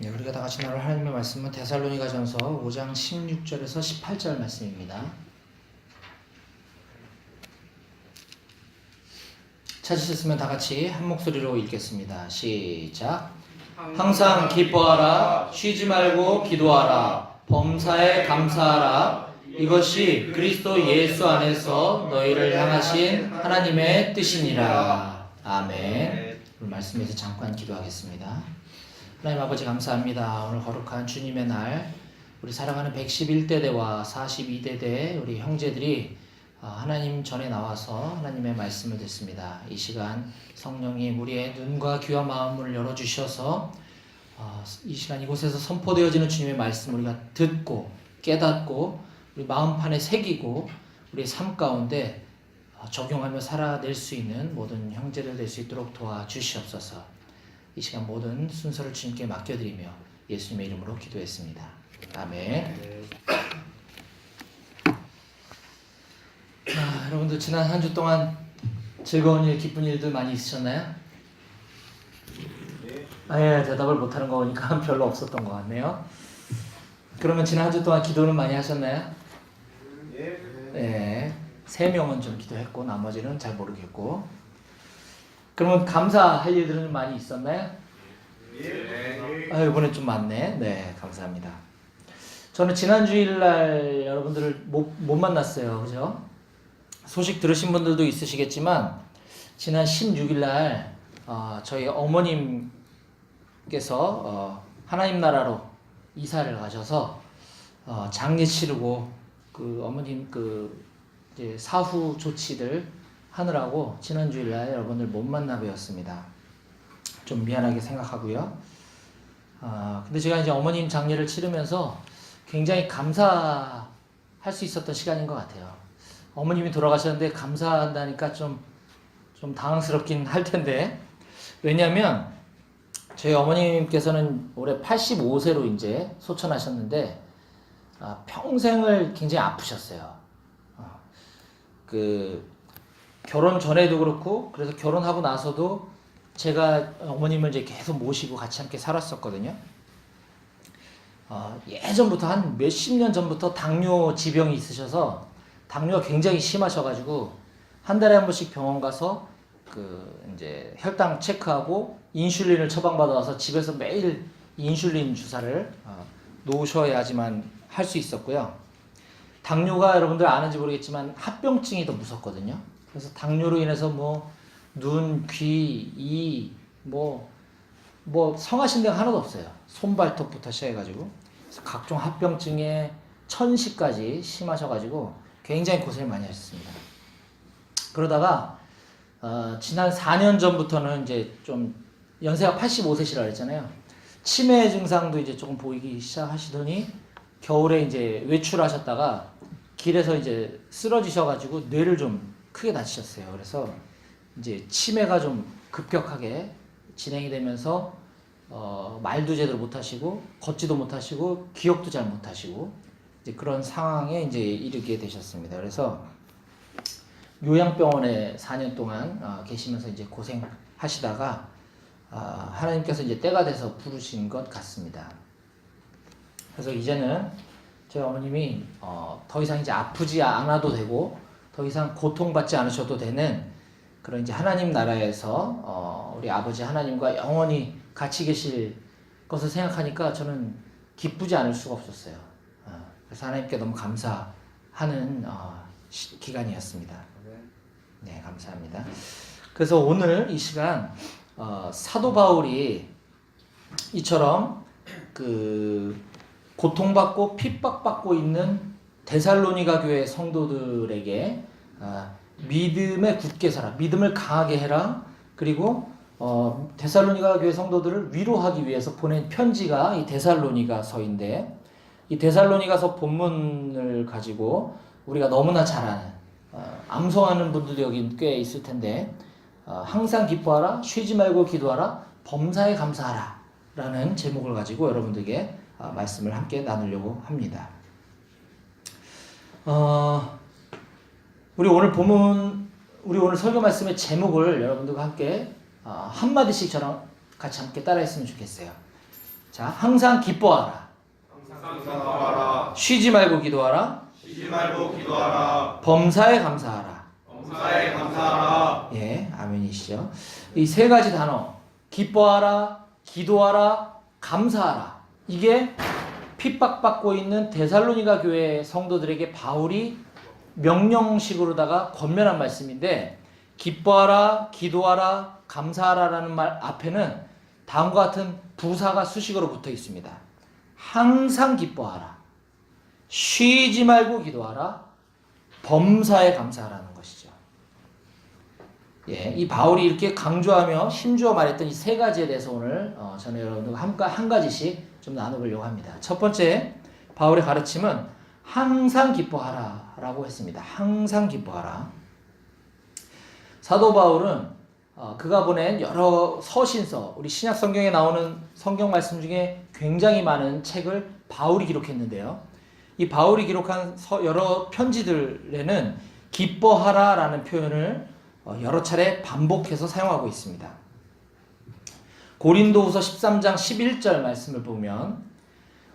네, 우리가 다 같이 나눌 하나님의 말씀은 데살로니가전서 5장 16절에서 18절 말씀입니다. 찾으셨으면 다 같이 한 목소리로 읽겠습니다. 시작. 항상 기뻐하라, 쉬지 말고 기도하라, 범사에 감사하라. 이것이 그리스도 예수 안에서 너희를 향하신 하나님의 뜻이니라. 아멘. 오늘 말씀에서 잠깐 기도하겠습니다. 하나님 아버지 감사합니다. 오늘 거룩한 주님의 날, 우리 사랑하는 111대대와 42대대 우리 형제들이 하나님 전에 나와서 하나님의 말씀을 듣습니다. 이 시간 성령이 우리의 눈과 귀와 마음을 열어주셔서 이 시간 이곳에서 선포되어지는 주님의 말씀을 우리가 듣고 깨닫고 우리 마음판에 새기고 우리의 삶 가운데 적용하며 살아낼 수 있는 모든 형제들 될 수 있도록 도와주시옵소서. 이 시간 모든 순서를 주님께 맡겨드리며 예수님의 이름으로 기도했습니다. 아멘. 여러분들 지난 한 주 동안 즐거운 일, 기쁜 일들 많이 있으셨나요? 예, 대답을 못하는 거 보니까 별로 없었던 것 같네요. 그러면 지난 한 주 동안 기도는 많이 하셨나요? 예, 3명은 좀 기도했고 나머지는 잘 모르겠고. 그러면 감사할 일들은 많이 있었나요? 이번에 좀 많네. 네, 감사합니다. 저는 지난 주일날 여러분들을 못 만났어요. 그죠? 소식 들으신 분들도 있으시겠지만 지난 16일날 저희 어머님께서 하나님 나라로 이사를 가셔서 장례 치르고 그 어머님 이제 사후 조치들 하느라고 지난 주일날 여러분들 못 만나 뵈었습니다. 좀 미안하게 생각하고요. 근데 제가 이제 어머님 장례를 치르면서 굉장히 감사할 수 있었던 시간인 것 같아요. 어머님이 돌아가셨는데 감사한다니까 좀 당황스럽긴 할 텐데, 왜냐하면 저희 어머님께서는 올해 85세로 이제 소천하셨는데 평생을 굉장히 아프셨어요. 결혼 전에도 그렇고, 그래서 결혼하고 나서도 제가 어머님을 이제 계속 모시고 같이 함께 살았었거든요. 예전부터 한 몇십 년 전부터 당뇨 지병이 있으셔서 당뇨가 굉장히 심하셔가지고 한 달에 한 번씩 병원 가서 이제 혈당 체크하고 인슐린을 처방받아 와서 집에서 매일 인슐린 주사를 놓으셔야지만 할 수 있었고요. 당뇨가 여러분들 아는지 모르겠지만 합병증이 더 무섭거든요. 그래서 당뇨로 인해서 눈, 귀, 이, 성하신 데가 하나도 없어요. 손발톱부터 시작해가지고. 그래서 각종 합병증에 천시까지 심하셔가지고 굉장히 고생을 많이 하셨습니다. 그러다가, 지난 4년 전부터는 이제 좀 연세가 85세시라 그랬잖아요. 치매 증상도 이제 조금 보이기 시작하시더니 겨울에 이제 외출하셨다가 길에서 이제 쓰러지셔가지고 뇌를 좀 크게 다치셨어요. 그래서 이제 치매가 좀 급격하게 진행이 되면서 말도 제대로 못하시고 걷지도 못하시고 기억도 잘 못하시고 이제 그런 상황에 이제 이르게 되셨습니다. 그래서 요양병원에 4년 동안 계시면서 이제 고생하시다가 하나님께서 이제 때가 돼서 부르신 것 같습니다. 그래서 이제는 저희 어머님이 더 이상 이제 아프지 않아도 되고 더 이상 고통받지 않으셔도 되는 그런 이제 하나님 나라에서 우리 아버지 하나님과 영원히 같이 계실 것을 생각하니까 저는 기쁘지 않을 수가 없었어요. 그래서 하나님께 너무 감사하는 기간이었습니다. 네, 감사합니다. 그래서 오늘 이 시간 사도 바울이 이처럼 고통받고 핍박받고 있는 데살로니가 교회 성도들에게 믿음에 굳게 살아, 믿음을 강하게 해라. 그리고 데살로니가 교회 성도들을 위로하기 위해서 보낸 편지가 이 데살로니가서인데, 이 데살로니가서 본문을 가지고 우리가 너무나 잘 아는 암송하는 분들도 여기 꽤 있을 텐데, 항상 기뻐하라, 쉬지 말고 기도하라, 범사에 감사하라 라는 제목을 가지고 여러분들에게 말씀을 함께 나누려고 합니다. 우리 오늘 설교 말씀의 제목을 여러분들과 함께 한마디씩 저랑 같이 함께 따라했으면 좋겠어요. 자, 항상 기뻐하라. 항상 기뻐하라. 쉬지 말고 기도하라. 쉬지 말고 기도하라. 범사에 감사하라. 범사에 감사하라. 예, 아멘이시죠. 이 세 가지 단어, 기뻐하라, 기도하라, 감사하라. 이게 핍박받고 있는 데살로니가 교회 성도들에게 바울이 명령식으로다가 권면한 말씀인데, 기뻐하라, 기도하라, 감사하라라는 말 앞에는 다음과 같은 부사가 수식어로 붙어 있습니다. 항상 기뻐하라, 쉬지 말고 기도하라, 범사에 감사하라는 것이죠. 예, 이 바울이 이렇게 강조하며 힘주어 말했던 이 세 가지에 대해서 오늘 저는 여러분들과 한 가지씩 좀 나눠보려고 합니다. 첫 번째, 바울의 가르침은 항상 기뻐하라 라고 했습니다. 항상 기뻐하라. 사도 바울은 그가 보낸 여러 서신서, 우리 신약 성경에 나오는 성경 말씀 중에 굉장히 많은 책을 바울이 기록했는데요. 이 바울이 기록한 여러 편지들에는 기뻐하라 라는 표현을 여러 차례 반복해서 사용하고 있습니다. 고린도후서 13장 11절 말씀을 보면,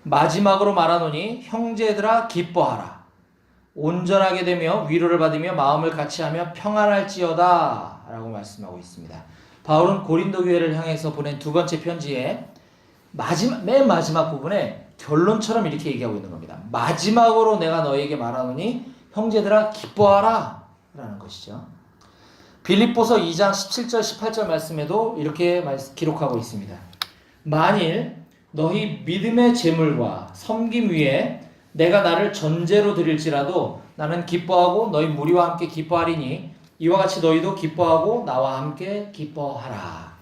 마지막으로 말하노니 형제들아 기뻐하라, 온전하게 되며 위로를 받으며 마음을 같이하며 평안할지어다 라고 말씀하고 있습니다. 바울은 고린도 교회를 향해서 보낸 두 번째 편지에 맨 마지막 부분에 결론처럼 이렇게 얘기하고 있는 겁니다. 마지막으로 내가 너에게 말하노니 형제들아 기뻐하라 라는 것이죠. 빌립보서 2장 17절 18절 말씀에도 이렇게 기록하고 있습니다. 만일 너희 믿음의 제물과 섬김 위에 내가 나를 전제로 드릴지라도 나는 기뻐하고 너희 무리와 함께 기뻐하리니 이와 같이 너희도 기뻐하고 나와 함께 기뻐하라.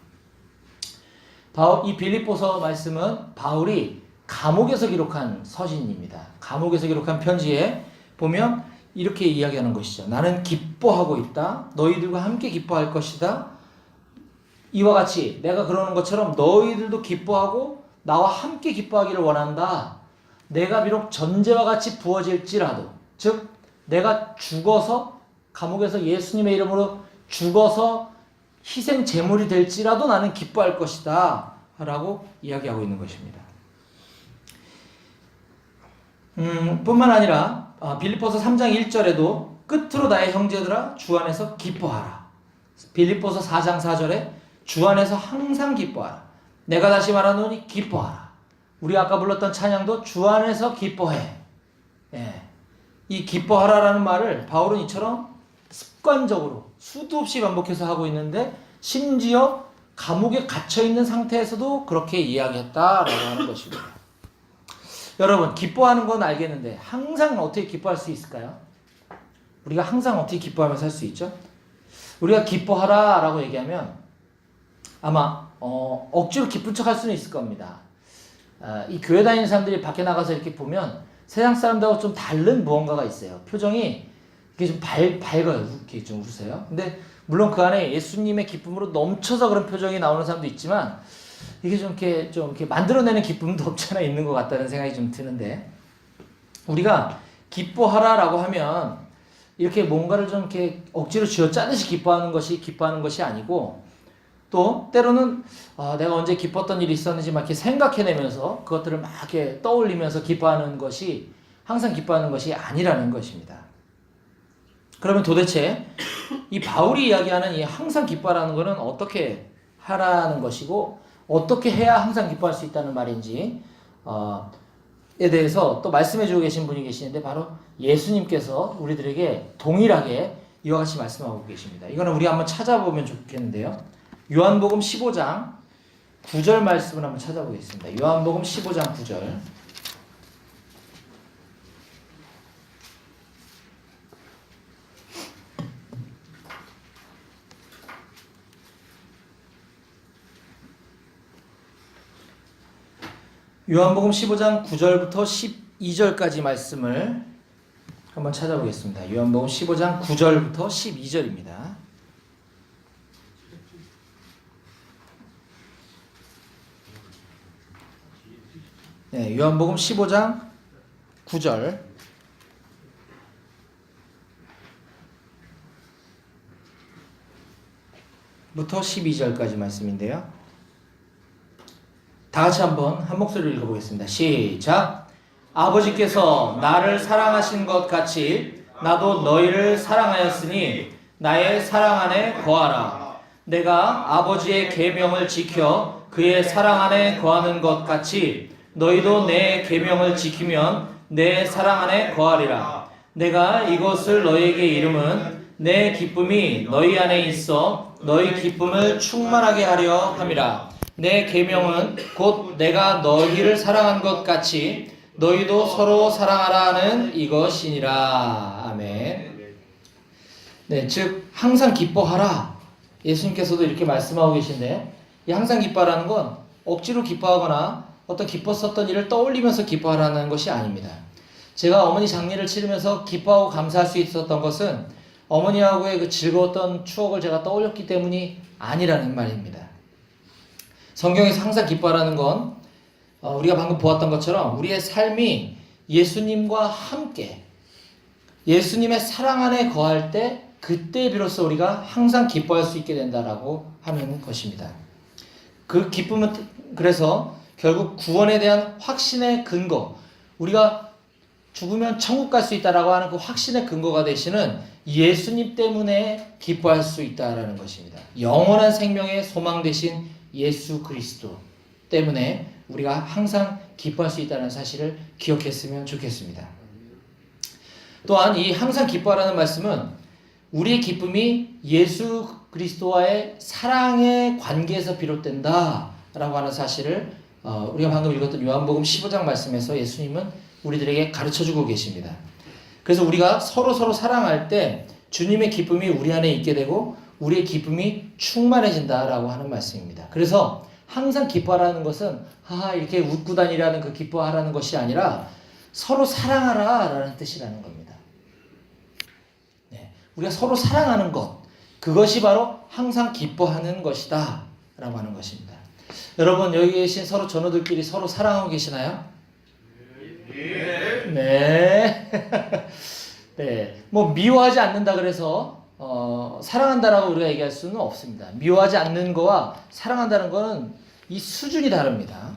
이 빌립보서 말씀은 바울이 감옥에서 기록한 서신입니다. 감옥에서 기록한 편지에 보면 이렇게 이야기하는 것이죠. 나는 기뻐하고 있다. 너희들과 함께 기뻐할 것이다. 이와 같이 내가 그러는 것처럼 너희들도 기뻐하고 나와 함께 기뻐하기를 원한다. 내가 비록 전제와 같이 부어질지라도, 즉 내가 죽어서 감옥에서 예수님의 이름으로 죽어서 희생 제물이 될지라도 나는 기뻐할 것이다 라고 이야기하고 있는 것입니다. 뿐만 아니라 빌립보서 3장 1절에도 끝으로 나의 형제들아 주 안에서 기뻐하라. 빌립보서 4장 4절에 주 안에서 항상 기뻐하라. 내가 다시 말하노니 기뻐하라. 우리 아까 불렀던 찬양도 주 안에서 기뻐해. 예. 이 기뻐하라라는 말을 바울은 이처럼 습관적으로 수도 없이 반복해서 하고 있는데, 심지어 감옥에 갇혀있는 상태에서도 그렇게 이야기했다라고 하는 것입니다. 여러분, 기뻐하는 건 알겠는데 항상 어떻게 기뻐할 수 있을까요? 우리가 항상 어떻게 기뻐하며 살 수 있죠? 우리가 기뻐하라 라고 얘기하면 아마 억지로 기쁜 척 할 수는 있을 겁니다. 이 교회 다니는 사람들이 밖에 나가서 이렇게 보면 세상 사람들하고 좀 다른 무언가가 있어요. 표정이 이렇게 좀 밝아요. 이렇게 좀 웃으세요. 근데 물론 그 안에 예수님의 기쁨으로 넘쳐서 그런 표정이 나오는 사람도 있지만, 이게 좀 이렇게 만들어내는 기쁨도 없지 않아 있는 것 같다는 생각이 좀 드는데, 우리가 기뻐하라라고 하면 이렇게 뭔가를 좀 이렇게 억지로 쥐어짜듯이 기뻐하는 것이 아니고, 또 때로는 내가 언제 기뻤던 일이 있었는지 막 이렇게 생각해내면서 그것들을 막 이렇게 떠올리면서 기뻐하는 것이 항상 기뻐하는 것이 아니라는 것입니다. 그러면 도대체 이 바울이 이야기하는 이 항상 기뻐하라는 것은 어떻게 하라는 것이고 어떻게 해야 항상 기뻐할 수 있다는 말인지 에 대해서 또 말씀해 주고 계신 분이 계시는데, 바로 예수님께서 우리들에게 동일하게 이와 같이 말씀하고 계십니다. 이거는 우리 한번 찾아보면 좋겠는데요. 요한복음 15장 9절 말씀을 한번 찾아보겠습니다. 요한복음 15장 9절. 요한복음 15장 9절부터 12절까지 말씀을 한번 찾아보겠습니다. 요한복음 15장 9절부터 12절입니다. 네, 요한복음 15장 9절 부터 12절까지 말씀인데요. 다 같이 한번 한 목소리로 읽어보겠습니다. 시작. 아버지께서 나를 사랑하신 것 같이 나도 너희를 사랑하였으니 나의 사랑 안에 거하라. 내가 아버지의 계명을 지켜 그의 사랑 안에 거하는 것 같이 너희도 내 계명을 지키면 내 사랑 안에 거하리라. 내가 이것을 너희에게 이름은 내 기쁨이 너희 안에 있어 너희 기쁨을 충만하게 하려 함이라. 내 계명은 곧 내가 너희를 사랑한 것 같이 너희도 서로 사랑하라는 이것이니라. 아멘. 네, 즉 항상 기뻐하라. 예수님께서도 이렇게 말씀하고 계신데, 이 항상 기뻐하라는 건 억지로 기뻐하거나 어떤 기뻤었던 일을 떠올리면서 기뻐하라는 것이 아닙니다. 제가 어머니 장례를 치르면서 기뻐하고 감사할 수 있었던 것은 어머니하고의 그 즐거웠던 추억을 제가 떠올렸기 때문이 아니라는 말입니다. 성경에서 항상 기뻐하라는 건 우리가 방금 보았던 것처럼 우리의 삶이 예수님과 함께 예수님의 사랑 안에 거할 때 그때 비로소 우리가 항상 기뻐할 수 있게 된다라고 하는 것입니다. 그 기쁨은 그래서 결국 구원에 대한 확신의 근거, 우리가 죽으면 천국 갈 수 있다라고 하는 그 확신의 근거가 되시는 예수님 때문에 기뻐할 수 있다라는 것입니다. 영원한 생명의 소망 되신 예수 그리스도 때문에 우리가 항상 기뻐할 수 있다는 사실을 기억했으면 좋겠습니다. 또한 이 항상 기뻐하라는 말씀은 우리의 기쁨이 예수 그리스도와의 사랑의 관계에서 비롯된다라고 하는 사실을 우리가 방금 읽었던 요한복음 15장 말씀에서 예수님은 우리들에게 가르쳐주고 계십니다. 그래서 우리가 서로 사랑할 때 주님의 기쁨이 우리 안에 있게 되고 우리의 기쁨이 충만해진다라고 하는 말씀입니다. 그래서 항상 기뻐하라는 것은 이렇게 웃고 다니라는 그 기뻐하라는 것이 아니라 서로 사랑하라라는 뜻이라는 겁니다. 네, 우리가 서로 사랑하는 것, 그것이 바로 항상 기뻐하는 것이다 라고 하는 것입니다. 여러분, 여기 계신 서로 전우들끼리 서로 사랑하고 계시나요? 네. 네. 뭐 미워하지 않는다 그래서 사랑한다라고 우리가 얘기할 수는 없습니다. 미워하지 않는 거와 사랑한다는 거는 이 수준이 다릅니다.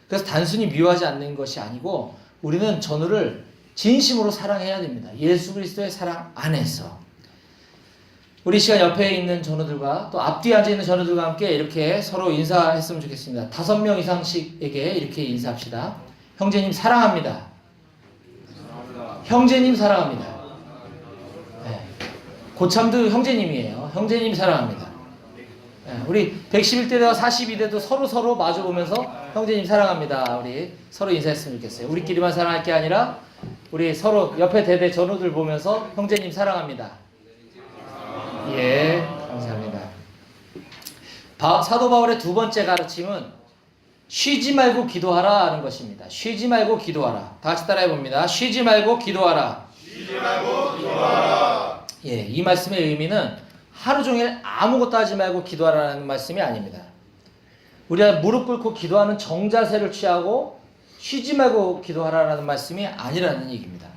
그래서 단순히 미워하지 않는 것이 아니고 우리는 전우를 진심으로 사랑해야 됩니다. 예수 그리스도의 사랑 안에서. 우리 시간 옆에 있는 전우들과 또 앞뒤에 앉아있는 전우들과 함께 이렇게 서로 인사했으면 좋겠습니다. 5명 이상씩에게 이렇게 인사합시다. 형제님 사랑합니다. 형제님 사랑합니다. 네. 고참도 형제님이에요. 형제님 사랑합니다. 네. 우리 111대와 42대도 서로 마주보면서 형제님 사랑합니다. 우리 서로 인사했으면 좋겠어요. 우리끼리만 사랑할 게 아니라 우리 서로 옆에 대대 전우들 보면서 형제님 사랑합니다. 예, 감사합니다. 사도 바울의 두 번째 가르침은 쉬지 말고 기도하라 하는 것입니다. 쉬지 말고 기도하라. 다 같이 따라해 봅니다. 쉬지 말고 기도하라. 쉬지 말고 기도하라. 예, 이 말씀의 의미는 하루 종일 아무것도 하지 말고 기도하라는 말씀이 아닙니다. 우리가 무릎 꿇고 기도하는 정자세를 취하고 쉬지 말고 기도하라는 말씀이 아니라는 얘기입니다.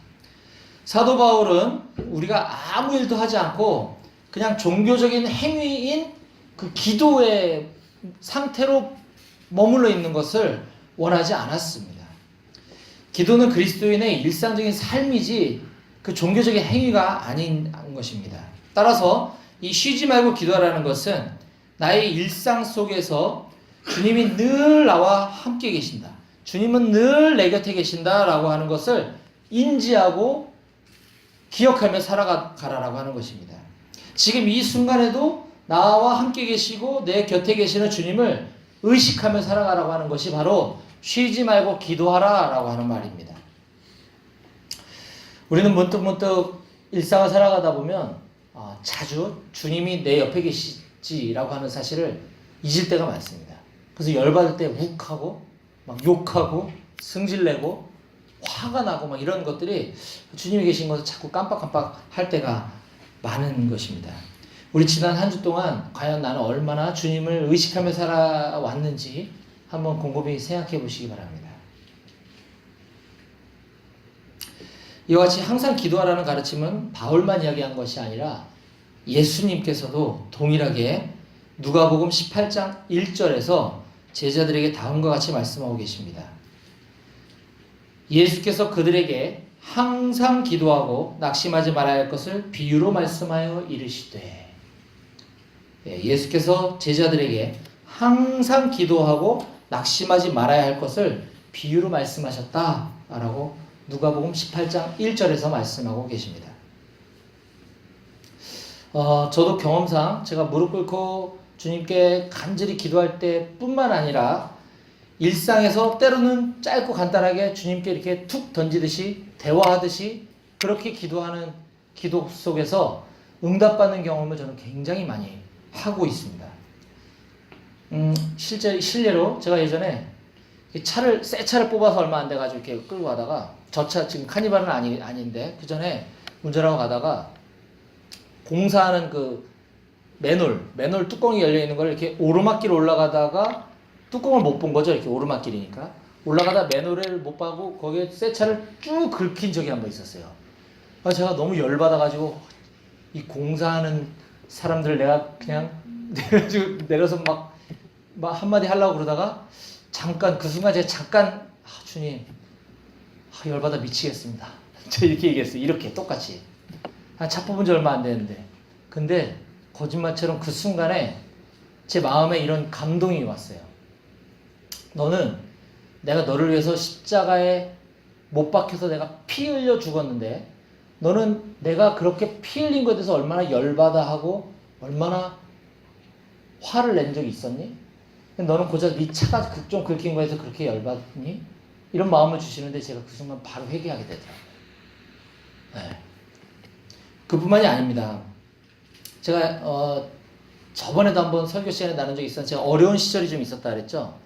사도 바울은 우리가 아무 일도 하지 않고 그냥 종교적인 행위인 그 기도의 상태로 머물러 있는 것을 원하지 않았습니다. 기도는 그리스도인의 일상적인 삶이지 그 종교적인 행위가 아닌 것입니다. 따라서 이 쉬지 말고 기도하라는 것은 나의 일상 속에서 주님이 늘 나와 함께 계신다. 주님은 늘 내 곁에 계신다라고 하는 것을 인지하고 기억하며 살아가라라고 하는 것입니다. 지금 이 순간에도 나와 함께 계시고 내 곁에 계시는 주님을 의식하며 살아가라고 하는 것이 바로 쉬지 말고 기도하라라고 하는 말입니다. 우리는 문득 일상을 살아가다 보면 자주 주님이 내 옆에 계시지라고 하는 사실을 잊을 때가 많습니다. 그래서 열받을 때 욱하고 막 욕하고 승질내고 화가 나고 막 이런 것들이 주님이 계신 것을 자꾸 깜빡깜빡 할 때가 많은 것입니다. 우리 지난 한 주 동안 과연 나는 얼마나 주님을 의식하며 살아왔는지 한번 곰곰이 생각해 보시기 바랍니다. 이와 같이 항상 기도하라는 가르침은 바울만 이야기한 것이 아니라 예수님께서도 동일하게 누가복음 18장 1절에서 제자들에게 다음과 같이 말씀하고 계십니다. 예수께서 그들에게 항상 기도하고 낙심하지 말아야 할 것을 비유로 말씀하여 이르시되, 예수께서 제자들에게 항상 기도하고 낙심하지 말아야 할 것을 비유로 말씀하셨다라고 누가복음 18장 1절에서 말씀하고 계십니다. 저도 경험상 제가 무릎 꿇고 주님께 간절히 기도할 때뿐만 아니라 일상에서 때로는 짧고 간단하게 주님께 이렇게 툭 던지듯이 대화하듯이 그렇게 기도하는 기도 속에서 응답받는 경험을 저는 굉장히 많이 하고 있습니다. 실례로 제가 예전에 새 차를 뽑아서 얼마 안 돼가지고 이렇게 끌고 가다가, 저 차 지금 카니발은 아닌데 그 전에 운전하고 가다가 공사하는 그 맨홀 뚜껑이 열려 있는 걸 이렇게 오르막길 올라가다가 뚜껑을 못 본 거죠. 이렇게 오르막길이니까 올라가다 맨홀을 못 봐고 거기에 새 차를 쭉 긁힌 적이 한 번 있었어요. 제가 너무 열받아가지고 이 공사하는 사람들 내가 그냥 내려서 막 한마디 하려고 그러다가 잠깐 그 순간 제가 잠깐 주님 열받아 미치겠습니다. 제가 이렇게 얘기했어요. 이렇게 똑같이 차 뽑은 지 얼마 안 됐는데, 근데 거짓말처럼 그 순간에 제 마음에 이런 감동이 왔어요. 너는 내가 너를 위해서 십자가에 못 박혀서 내가 피 흘려 죽었는데 너는 내가 그렇게 피 흘린 것에 대해서 얼마나 열받아 하고 얼마나 화를 낸 적이 있었니? 너는 고작 네 차가 좀 긁힌 거에서 그렇게 열받니? 이런 마음을 주시는데 제가 그 순간 바로 회개하게 되더라고요. 네. 그뿐만이 아닙니다. 제가 저번에도 한번 설교 시간에 나눈 적이 있었는데 제가 어려운 시절이 좀 있었다 그랬죠.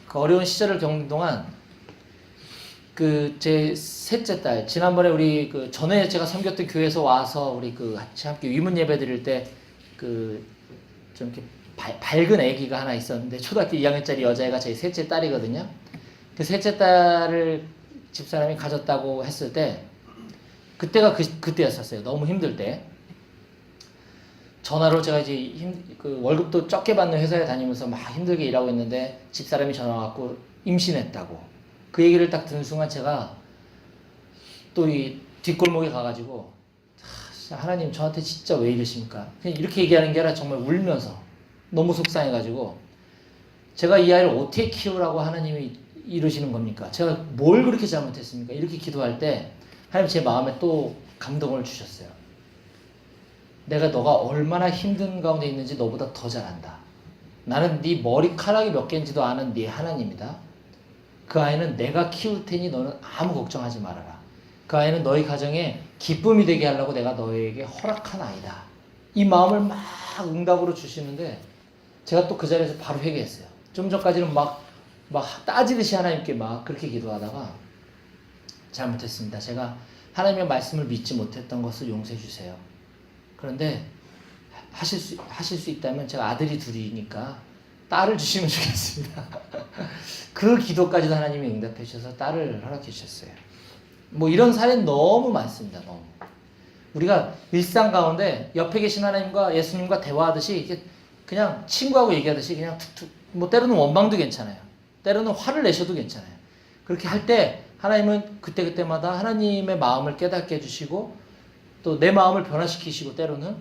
그 어려운 시절을 겪는 동안 그 제 셋째 딸, 지난번에 우리 그 전에 제가 섬겼던 교회에서 와서 우리 그 같이 함께 위문 예배 드릴 때 그 좀 이렇게 밝은 아기가 하나 있었는데 초등학교 2학년짜리 여자애가 제 셋째 딸이거든요. 그 셋째 딸을 집사람이 가졌다고 했을 때 그때가 그때였었어요. 너무 힘들 때. 전화로 제가 이제 그 월급도 적게 받는 회사에 다니면서 막 힘들게 일하고 있는데 집사람이 전화 왔고 임신했다고. 그 얘기를 딱 듣는 순간 제가 또 이 뒷골목에 가가지고 하나님 저한테 진짜 왜 이러십니까? 그냥 이렇게 얘기하는 게 아니라 정말 울면서 너무 속상해가지고 제가 이 아이를 어떻게 키우라고 하나님이 이러시는 겁니까? 제가 뭘 그렇게 잘못했습니까? 이렇게 기도할 때 하나님 제 마음에 또 감동을 주셨어요. 내가 너가 얼마나 힘든 가운데 있는지 너보다 더 잘 안다. 나는 네 머리카락이 몇 개인지도 아는 네 하나님이다. 그 아이는 내가 키울 테니 너는 아무 걱정하지 말아라. 그 아이는 너희 가정에 기쁨이 되게 하려고 내가 너에게 허락한 아이다. 이 마음을 막 응답으로 주시는데 제가 또 그 자리에서 바로 회개했어요. 좀 전까지는 막 따지듯이 하나님께 막 그렇게 기도하다가 잘못했습니다. 제가 하나님의 말씀을 믿지 못했던 것을 용서해 주세요. 그런데 하실 수 있다면 제가 아들이 둘이니까 딸을 주시면 좋겠습니다. 그 기도까지도 하나님이 응답해 주셔서 딸을 허락해 주셨어요. 뭐 이런 사례는 너무 많습니다. 너무. 우리가 일상 가운데 옆에 계신 하나님과 예수님과 대화하듯이 이렇게 그냥 친구하고 얘기하듯이 그냥 툭툭, 뭐 때로는 원망도 괜찮아요. 때로는 화를 내셔도 괜찮아요. 그렇게 할 때 하나님은 그때마다 하나님의 마음을 깨닫게 해주시고 또 내 마음을 변화시키시고 때로는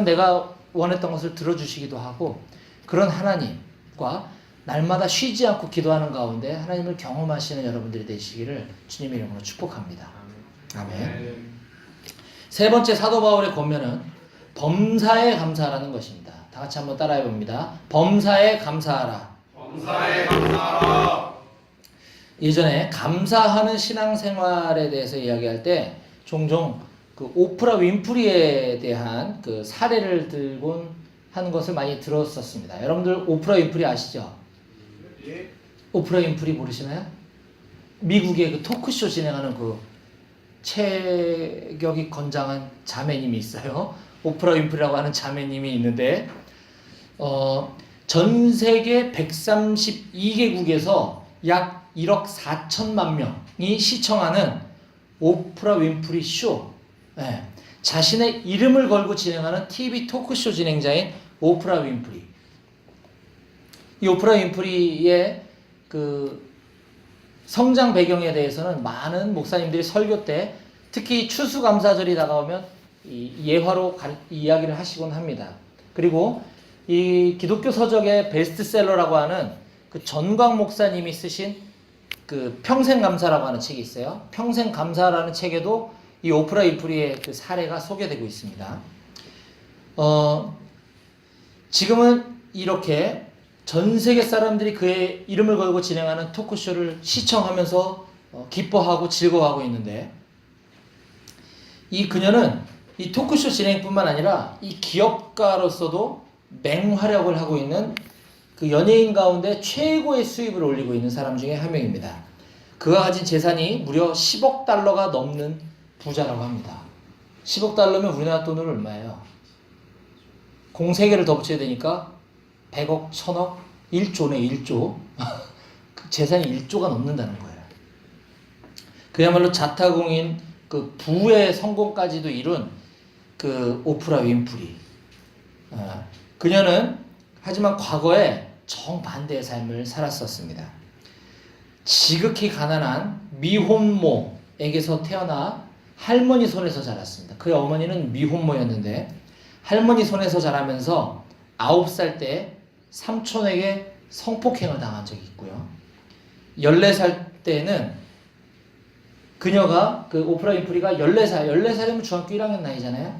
내가 원했던 것을 들어주시기도 하고, 그런 하나님과 날마다 쉬지 않고 기도하는 가운데 하나님을 경험하시는 여러분들이 되시기를 주님의 이름으로 축복합니다. 아멘. 세 번째 사도 바울의 권면은 범사에 감사하라는 것입니다. 다 같이 한번 따라해 봅니다. 범사에 감사하라. 범사에 감사하라. 예전에 감사하는 신앙생활에 대해서 이야기할 때 종종 그 오프라 윈프리에 대한 그 사례를 들곤 하는 것을 많이 들었었습니다. 여러분들 오프라 윈프리 아시죠? 예. 오프라 윈프리 모르시나요? 미국의 그 토크쇼 진행하는 그 체격이 건장한 자매님이 있어요. 오프라 윈프리라고 하는 자매님이 있는데 전 세계 132개국에서 약 1억 4천만 명이 시청하는 오프라 윈프리 쇼. 네. 자신의 이름을 걸고 진행하는 TV 토크쇼 진행자인 오프라 윈프리. 이 오프라 윈프리의 그 성장 배경에 대해서는 많은 목사님들이 설교 때 특히 추수감사절이 다가오면 이 예화로 이야기를 하시곤 합니다. 그리고 이 기독교 서적의 베스트셀러라고 하는 그 전광 목사님이 쓰신 그 평생감사라고 하는 책이 있어요. 평생감사라는 책에도 이 오프라 윈프리의 그 사례가 소개되고 있습니다. 지금은 이렇게 전 세계 사람들이 그의 이름을 걸고 진행하는 토크쇼를 시청하면서 기뻐하고 즐거워하고 있는데, 이 그녀는 이 토크쇼 진행뿐만 아니라 이 기업가로서도 맹활약을 하고 있는 그 연예인 가운데 최고의 수입을 올리고 있는 사람 중에 한 명입니다. 그가 가진 재산이 무려 10억 달러가 넘는 부자라고 합니다. 10억 달러면 우리나라 돈으로 얼마예요? 공 3개를 더 붙여야 되니까 100억, 1000억, 1조네, 1조. 재산이 1조가 넘는다는 거예요. 그야말로 자타공인 그 부의 성공까지도 이룬 그 오프라 윈프리. 그녀는 하지만 과거에 정반대의 삶을 살았었습니다. 지극히 가난한 미혼모에게서 태어나 할머니 손에서 자랐습니다. 그의 어머니는 미혼모였는데 할머니 손에서 자라면서 9살 때 삼촌에게 성폭행을 당한 적이 있고요. 14살 때는 그녀가 그 오프라 윈프리가 14살이면 중학교 1학년 나이잖아요.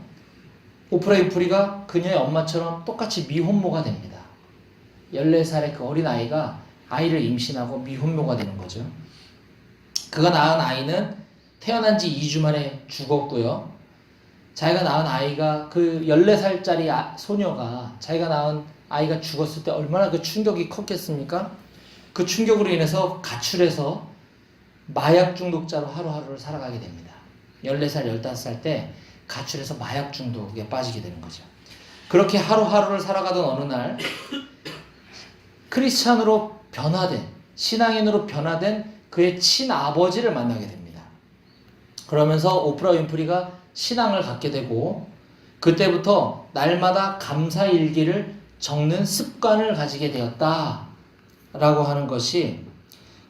오프라 윈프리가 그녀의 엄마처럼 똑같이 미혼모가 됩니다. 14살의 그 어린 아이가 아이를 임신하고 미혼모가 되는 거죠. 그가 낳은 아이는 태어난 지 2주 만에 죽었고요. 자기가 낳은 아이가 그 14살짜리 소녀가 자기가 낳은 아이가 죽었을 때 얼마나 그 충격이 컸겠습니까? 그 충격으로 인해서 가출해서 마약 중독자로 하루하루를 살아가게 됩니다. 14살, 15살 때 가출해서 마약 중독에 빠지게 되는 거죠. 그렇게 하루하루를 살아가던 어느 날 크리스찬으로 변화된, 신앙인으로 변화된 그의 친아버지를 만나게 됩니다. 그러면서 오프라 윈프리가 신앙을 갖게 되고 그때부터 날마다 감사일기를 적는 습관을 가지게 되었다 라고 하는 것이,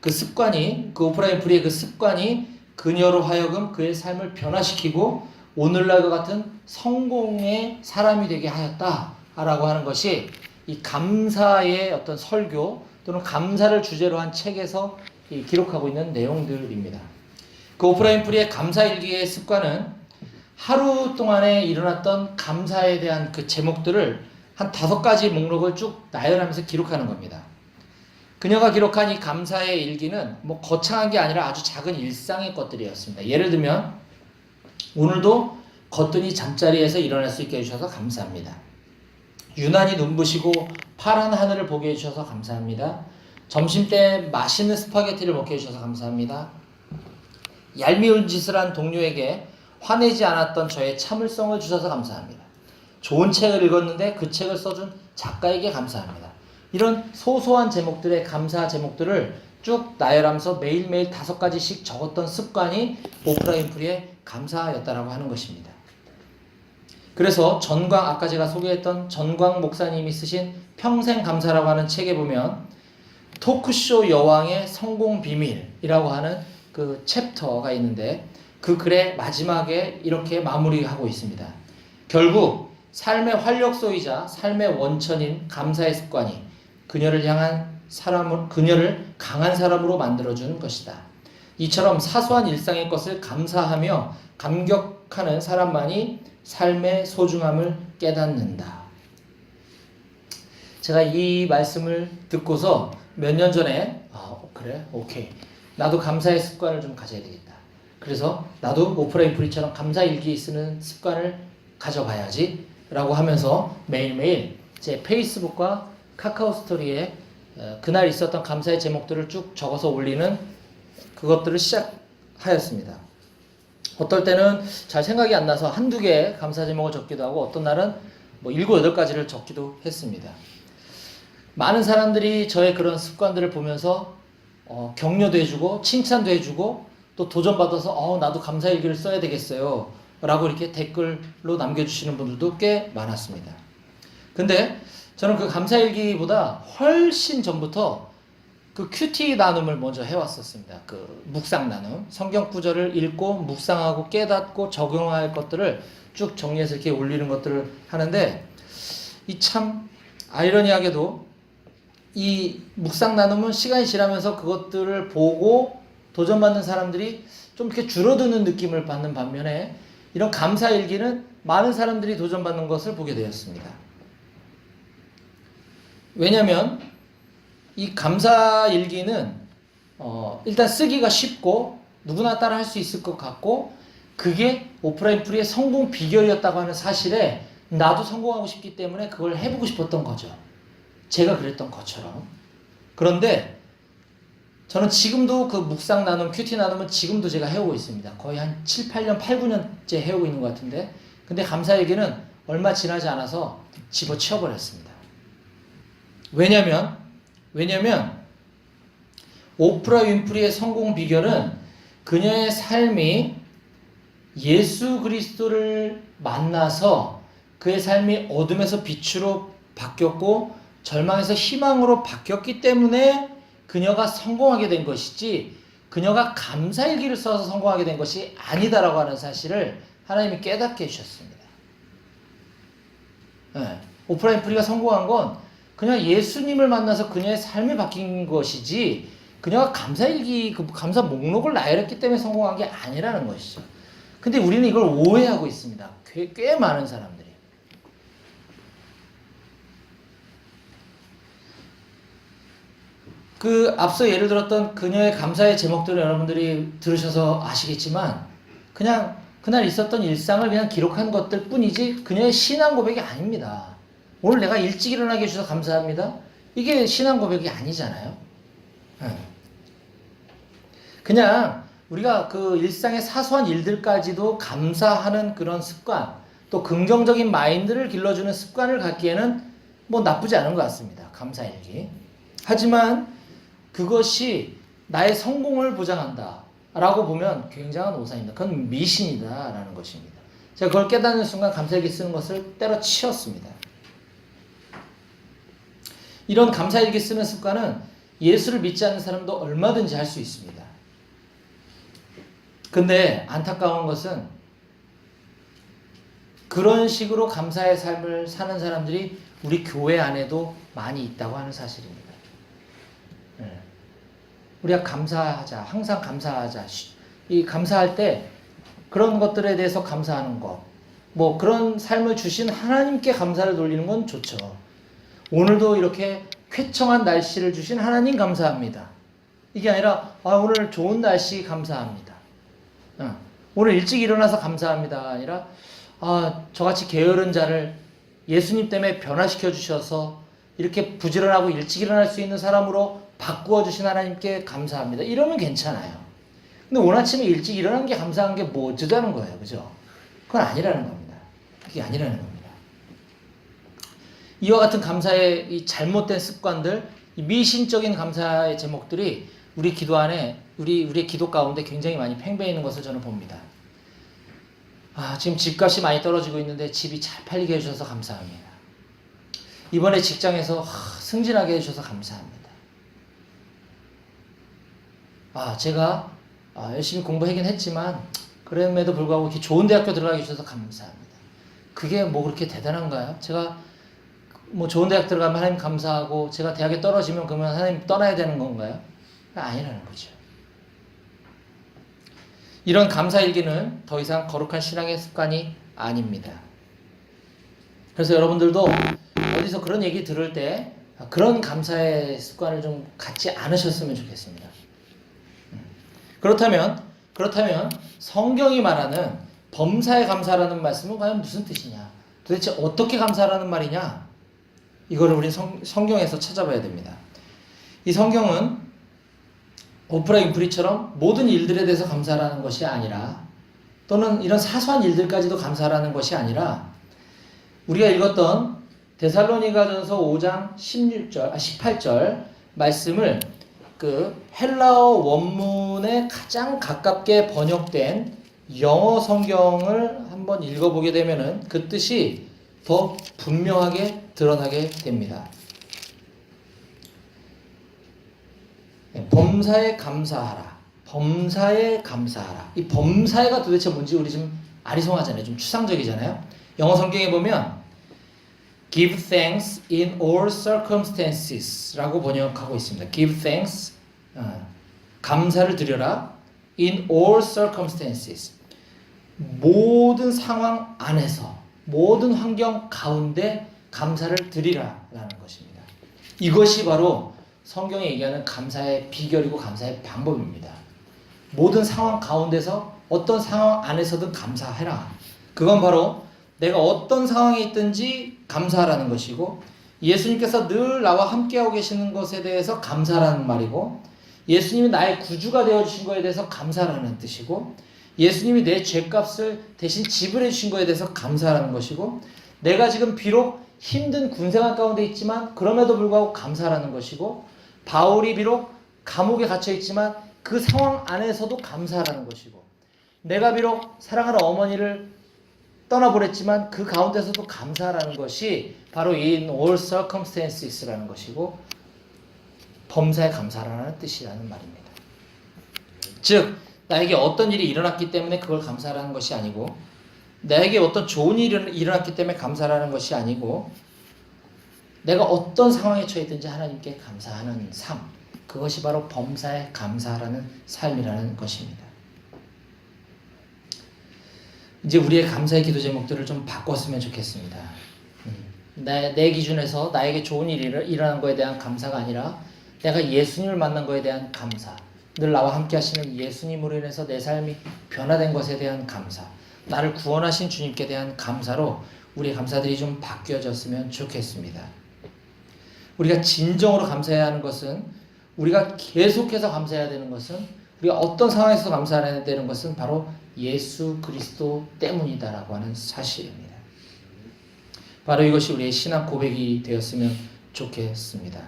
그 습관이, 그 오프라 윈프리의 그 습관이 그녀로 하여금 그의 삶을 변화시키고 오늘날과 같은 성공의 사람이 되게 하였다 라고 하는 것이 이 감사의 어떤 설교 또는 감사를 주제로 한 책에서 기록하고 있는 내용들입니다. 그 오프라 윈프리의 감사일기의 습관은 하루 동안에 일어났던 감사에 대한 그 제목들을 한 5가지 목록을 쭉 나열하면서 기록하는 겁니다. 그녀가 기록한 이 감사의 일기는 뭐 거창한 게 아니라 아주 작은 일상의 것들이었습니다. 예를 들면 오늘도 거뜬히 잠자리에서 일어날 수 있게 해주셔서 감사합니다. 유난히 눈부시고 파란 하늘을 보게 해주셔서 감사합니다. 점심때 맛있는 스파게티를 먹게 해주셔서 감사합니다. 얄미운 짓을 한 동료에게 화내지 않았던 저의 참을성을 주셔서 감사합니다. 좋은 책을 읽었는데 그 책을 써준 작가에게 감사합니다. 이런 소소한 제목들의 감사 제목들을 쭉 나열하면서 매일매일 5가지씩 적었던 습관이 오프라 윈프리의 감사였다라고 하는 것입니다. 그래서 아까 제가 소개했던 전광 목사님이 쓰신 평생감사라고 하는 책에 보면 토크쇼 여왕의 성공 비밀이라고 하는 그 챕터가 있는데 그 글의 마지막에 이렇게 마무리하고 있습니다. 결국 삶의 활력소이자 삶의 원천인 감사의 습관이 그녀를 강한 사람으로 만들어준 것이다. 이처럼 사소한 일상의 것을 감사하며 감격하는 사람만이 삶의 소중함을 깨닫는다. 제가 이 말씀을 듣고서 몇 년 전에 그래? 오케이. 나도 감사의 습관을 좀 가져야 되겠다. 그래서 나도 오프라 윈프리처럼 감사일기 쓰는 습관을 가져봐야지 라고 하면서 매일매일 제 페이스북과 카카오 스토리에 그날 있었던 감사의 제목들을 쭉 적어서 올리는 그것들을 시작하였습니다. 어떨 때는 잘 생각이 안 나서 1-2개 감사 제목을 적기도 하고 어떤 날은 뭐 7, 8가지를 적기도 했습니다. 많은 사람들이 저의 그런 습관들을 보면서 격려도 해주고 칭찬도 해주고 또 도전받아서 나도 감사일기를 써야 되겠어요 라고 이렇게 댓글로 남겨주시는 분들도 꽤 많았습니다. 근데 저는 그 감사일기보다 훨씬 전부터 그 큐티 나눔을 먼저 해왔었습니다. 그 묵상 나눔, 성경 구절을 읽고 묵상하고 깨닫고 적용할 것들을 쭉 정리해서 이렇게 올리는 것들을 하는데, 이 참 아이러니하게도 이 묵상 나눔은 시간이 지나면서 그것들을 보고 도전받는 사람들이 좀 이렇게 줄어드는 느낌을 받는 반면에, 이런 감사일기는 많은 사람들이 도전받는 것을 보게 되었습니다. 왜냐하면 이 감사일기는 일단 쓰기가 쉽고 누구나 따라 할 수 있을 것 같고, 그게 오프라 인프리의 성공 비결이었다고 하는 사실에 나도 성공하고 싶기 때문에 그걸 해보고 싶었던 거죠. 제가 그랬던 것처럼. 그런데 저는 지금도 그 묵상 나눔, 큐티 나눔은 지금도 제가 해오고 있습니다. 거의 한 7, 8년, 8, 9년째 해오고 있는 것 같은데, 근데 감사일기는 얼마 지나지 않아서 집어치워버렸습니다. 왜냐면 오프라 윈프리의 성공 비결은 그녀의 삶이 예수 그리스도를 만나서 그의 삶이 어둠에서 빛으로 바뀌었고 절망에서 희망으로 바뀌었기 때문에 그녀가 성공하게 된 것이지, 그녀가 감사일기를 써서 성공하게 된 것이 아니다라고 하는 사실을 하나님이 깨닫게 해주셨습니다. 네. 오프라 윈프리가 성공한 건 그냥 예수님을 만나서 그녀의 삶이 바뀐 것이지, 그녀가 감사일기, 그 감사 목록을 나열했기 때문에 성공한 게 아니라는 것이죠. 근데 우리는 이걸 오해하고 있습니다. 꽤 많은 사람들이. 그 앞서 예를 들었던 그녀의 감사의 제목들을 여러분들이 들으셔서 아시겠지만, 그냥 그날 있었던 일상을 그냥 기록한 것들 뿐이지 그녀의 신앙 고백이 아닙니다. 오늘 내가 일찍 일어나게 해주셔서 감사합니다. 이게 신앙 고백이 아니잖아요. 그냥 우리가 그 일상의 사소한 일들까지도 감사하는 그런 습관, 또 긍정적인 마인드를 길러주는 습관을 갖기에는 뭐 나쁘지 않은 것 같습니다. 감사일기. 하지만 그것이 나의 성공을 보장한다 라고 보면 굉장한 오산입니다. 그건 미신이다 라는 것입니다. 제가 그걸 깨닫는 순간 감사일기 쓰는 것을 때려치웠습니다. 이런 감사일기 쓰는 습관은 예수를 믿지 않는 사람도 얼마든지 할 수 있습니다. 근데 안타까운 것은 그런 식으로 감사의 삶을 사는 사람들이 우리 교회 안에도 많이 있다고 하는 사실입니다. 우리가 감사하자, 항상 감사하자. 이 감사할 때 그런 것들에 대해서 감사하는 것, 뭐 그런 삶을 주신 하나님께 감사를 돌리는 건 좋죠. 오늘도 이렇게 쾌청한 날씨를 주신 하나님 감사합니다. 이게 아니라 오늘 좋은 날씨 감사합니다. 오늘 일찍 일어나서 감사합니다. 아니라 저같이 게으른 자를 예수님 때문에 변화시켜 주셔서 이렇게 부지런하고 일찍 일어날 수 있는 사람으로 바꾸어 주신 하나님께 감사합니다. 이러면 괜찮아요. 근데 오늘 아침에 일찍 일어난 게 감사한 게 뭐 어쩌자는 거예요. 그죠? 그건 아니라는 겁니다. 그게 아니라는 겁니다. 이와 같은 감사의 이 잘못된 습관들, 이 미신적인 감사의 제목들이 우리 기도 안에, 우리의 기도 가운데 굉장히 많이 팽배해 있는 것을 저는 봅니다. 지금 집값이 많이 떨어지고 있는데 집이 잘 팔리게 해주셔서 감사합니다. 이번에 직장에서 승진하게 해주셔서 감사합니다. 제가 열심히 공부하긴 했지만 그럼에도 불구하고 이렇게 좋은 대학교 들어가게 해주셔서 감사합니다. 그게 뭐 그렇게 대단한가요? 제가 뭐 좋은 대학 들어가면 하나님 감사하고 제가 대학에 떨어지면 그러면 하나님 떠나야 되는 건가요? 아니라는 거죠. 이런 감사일기는 더 이상 거룩한 신앙의 습관이 아닙니다. 그래서 여러분들도 어디서 그런 얘기 들을 때 그런 감사의 습관을 좀 갖지 않으셨으면 좋겠습니다. 그렇다면 성경이 말하는 범사에 감사라는 말씀은 과연 무슨 뜻이냐? 도대체 어떻게 감사라는 말이냐? 이거를 우리 성경에서 찾아봐야 됩니다. 이 성경은 오프라 윈프리처럼 모든 일들에 대해서 감사라는 것이 아니라, 또는 이런 사소한 일들까지도 감사라는 것이 아니라, 우리가 읽었던 데살로니가전서 5장 18절 말씀을 그 헬라어 원문에 가장 가깝게 번역된 영어 성경을 한번 읽어보게 되면은 그 뜻이 더 분명하게 드러나게 됩니다. 범사에 감사하라. 범사에 감사하라. 이 범사에가 도대체 뭔지 우리 좀 아리송하잖아요. 좀 추상적이잖아요. 영어 성경에 보면 give thanks in all circumstances 라고 번역하고 있습니다. give thanks, 감사를 드려라 in all circumstances, 모든 상황 안에서, 모든 환경 가운데 감사를 드리라 라는 것입니다. 이것이 바로 성경이 얘기하는 감사의 비결이고 감사의 방법입니다. 모든 상황 가운데서 어떤 상황 안에서든 감사해라. 그건 바로 내가 어떤 상황에 있든지 감사하라는 것이고, 예수님께서 늘 나와 함께하고 계시는 것에 대해서 감사라는 말이고, 예수님이 나의 구주가 되어주신 것에 대해서 감사라는 뜻이고, 예수님이 내 죄값을 대신 지불해 주신 것에 대해서 감사라는 것이고, 내가 지금 비록 힘든 군생활 가운데 있지만 그럼에도 불구하고 감사라는 것이고, 바울이 비록 감옥에 갇혀 있지만 그 상황 안에서도 감사라는 것이고, 내가 비록 사랑하는 어머니를 떠나보냈지만 그 가운데서도 감사라는 것이 바로 in all circumstances라는 것이고, 범사에 감사라는 뜻이라는 말입니다. 즉 나에게 어떤 일이 일어났기 때문에 그걸 감사라는 것이 아니고, 나에게 어떤 좋은 일이 일어났기 때문에 감사라는 것이 아니고, 내가 어떤 상황에 처했든지 하나님께 감사하는 삶, 그것이 바로 범사에 감사라는 삶이라는 것입니다. 이제 우리의 감사의 기도 제목들을 좀 바꿨으면 좋겠습니다. 내 기준에서 나에게 좋은 일이 일어난 것에 대한 감사가 아니라 내가 예수님을 만난 것에 대한 감사, 늘 나와 함께 하시는 예수님으로 인해서 내 삶이 변화된 것에 대한 감사, 나를 구원하신 주님께 대한 감사로 우리의 감사들이 좀 바뀌어졌으면 좋겠습니다. 우리가 진정으로 감사해야 하는 것은, 우리가 계속해서 감사해야 되는 것은, 우리가 어떤 상황에서 감사해야 되는 것은 바로 예수 그리스도 때문이다라고 하는 사실입니다. 바로 이것이 우리의 신앙 고백이 되었으면 좋겠습니다.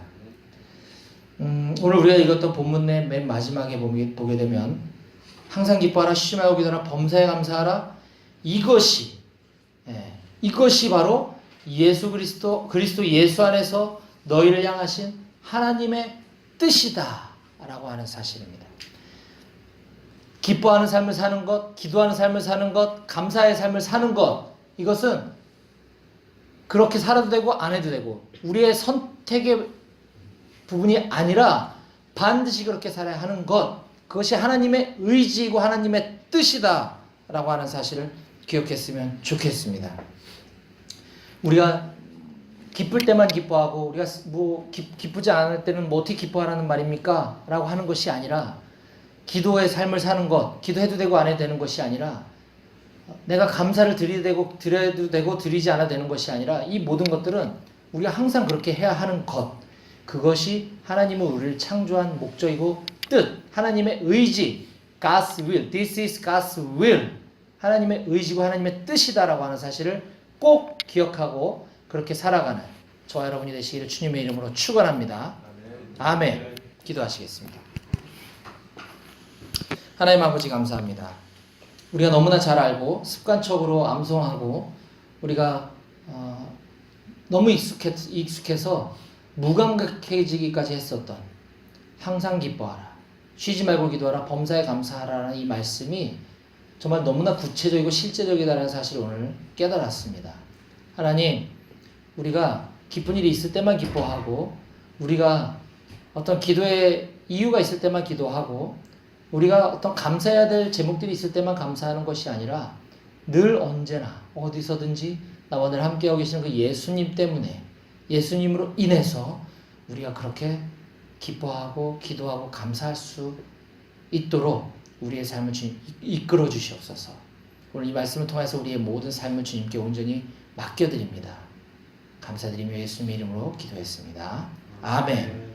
오늘 우리가 읽었던 본문 내 맨 마지막에 보게 되면 항상 기뻐하라, 쉬지 말고 기도하라, 범사에 감사하라, 이것이 바로 예수 그리스도 예수 안에서 너희를 향하신 하나님의 뜻이다 라고 하는 사실입니다. 기뻐하는 삶을 사는 것, 기도하는 삶을 사는 것, 감사의 삶을 사는 것, 이것은 그렇게 살아도 되고 안 해도 되고 우리의 선택의 부분이 아니라 반드시 그렇게 살아야 하는 것, 그것이 하나님의 의지이고 하나님의 뜻이다 라고 하는 사실을 기억했으면 좋겠습니다. 우리가 기쁠 때만 기뻐하고, 우리가 기쁘지 않을 때는 어떻게 기뻐하라는 말입니까? 라고 하는 것이 아니라, 기도의 삶을 사는 것, 기도해도 되고 안 해도 되는 것이 아니라, 내가 감사를 드려도 되고 드리지 않아도 되는 것이 아니라, 이 모든 것들은 우리가 항상 그렇게 해야 하는 것, 그것이 하나님은 우리를 창조한 목적이고 뜻, 하나님의 의지, God's will, this is God's will, 하나님의 의지고 하나님의 뜻이다라고 하는 사실을 꼭 기억하고 그렇게 살아가는 저와 여러분이 되시기를 주님의 이름으로 축원합니다. 아멘. 기도하시겠습니다. 하나님 아버지 감사합니다. 우리가 너무나 잘 알고 습관적으로 암송하고 우리가 너무 익숙해서 무감각해지기까지 했었던 항상 기뻐하라, 쉬지 말고 기도하라, 범사에 감사하라는 이 말씀이 정말 너무나 구체적이고 실제적이다라는 사실을 오늘 깨달았습니다. 하나님, 우리가 기쁜 일이 있을 때만 기뻐하고, 우리가 어떤 기도의 이유가 있을 때만 기도하고, 우리가 어떤 감사해야 될 제목들이 있을 때만 감사하는 것이 아니라 늘 언제나 어디서든지 나와 늘 함께하고 계시는 그 예수님 때문에, 예수님으로 인해서 우리가 그렇게 기뻐하고 기도하고 감사할 수 있도록 우리의 삶을 주님 이끌어 주시옵소서. 오늘 이 말씀을 통해서 우리의 모든 삶을 주님께 온전히 맡겨드립니다. 감사드리며 예수님의 이름으로 기도했습니다. 아멘.